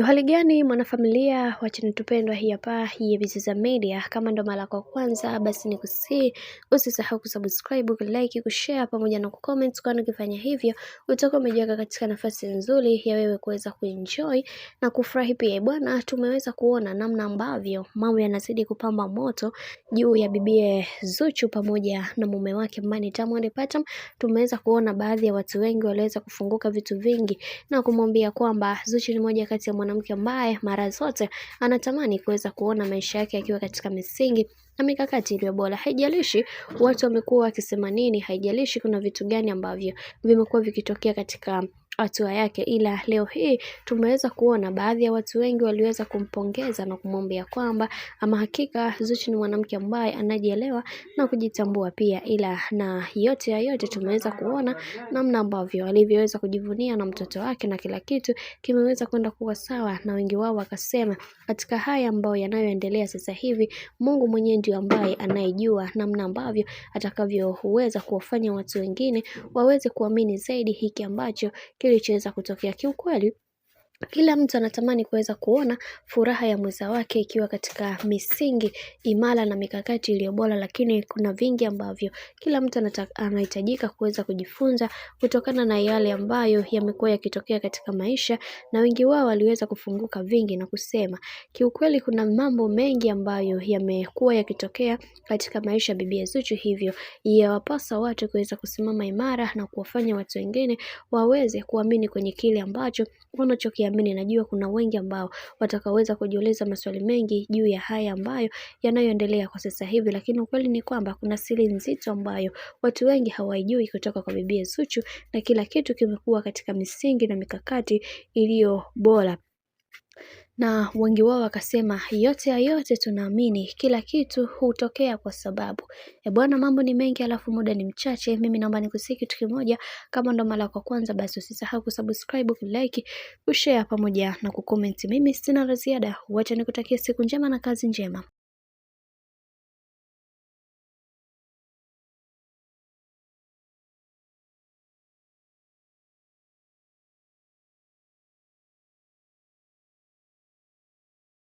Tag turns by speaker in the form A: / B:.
A: Hali gani mwanafamilia wa channel tupendwa hii hapa ya Bizeeza Media. Kama ndo mara kwa kwanza basi nikusii usisahau kusubscribe, kulike, kushare pamoja na kucomment, kwani ukifanya hivyo utakuwa umejiweka katika nafasi nzuri ya wewe kuweza kuenjoy na kufurahi pia. Bwana, tumeweza kuona namna ambavyo mambo yanazidi kupamba moto juu ya bibie Zuchu pamoja na mume wake Mani Diamond Platnumz. Tumeweza kuona baadhi ya watu wengi waliweza kufunguka vitu vingi na kumwambia kwamba Zuchu ni moja kati ya mwanamke ambaye mara zote anatamani kuweza kuona maisha yake yakiwa katika misingi na mikakati iliyo bora. Haijalishi watu wamekuwa wakisema nini, haijalishi kuna vitu gani ambavyo vimekuwa vikitokea katika hatua yake, ila leo hii tumeweza kuona baadhi ya watu wengi waliweza kumpongeza na kumwambia kwamba ama hakika Zuchu ni mwanamke ambaye anajielewa na kujitambua pia. Ila na yote ya yote tumeweza kuona namna ambavyo alivyoweza kujivunia na mtoto wake na kila kitu kimeweza kwenda kuwa sawa, na wengi wao wakasema katika haya ambayo yanayoendelea sasa hivi Mungu mwenyewe ndiye ambaye anayejua namna ambavyo atakavyoweza kuwafanya watu wengine waweze kuamini zaidi hiki ambacho kilichoweza kutokea. Kiukweli kila mtu anatamani kuweza kuona furaha ya mwenza wake ikiwa katika misingi imara na mikakati iliyo bora, lakini kuna vingi ambavyo kila mtu anahitajika kuweza kujifunza kutokana na yale ambayo yamekuwa yakitokea katika maisha, na wengi wao waliweza kufunguka vingi na kusema kiukweli kuna mambo mengi ambayo yamekuwa yakitokea katika maisha bibi Zuchu, hivyo yawapasa watu kuweza kusimama imara na kuwafanya watu wengine waweze kuamini kwenye kile ambacho wanachokiamini. Najua kuna wengi ambao watakaweza kujiuliza maswali mengi juu ya haya ambayo yanayoendelea kwa sasa hivi, lakini ukweli ni kwamba kuna siri nzito ambayo watu wengi hawaijui kutoka kwa bibi Zuchu, na kila kitu kimekuwa katika misingi na mikakati iliyo bora. Na wengi wao wakasema yote ya yote tunaamini kila kitu hutokea kwa sababu. Bwana, mambo ni mengi alafu muda ni mchache. Mimi naomba nikusii kitu kimoja, kama ndo mara kwa kwanza basi usisahau kusubscribe, kulike, kushare pamoja na kucomment. Mimi sina la ziada. Wacha nikutakia siku njema na kazi njema.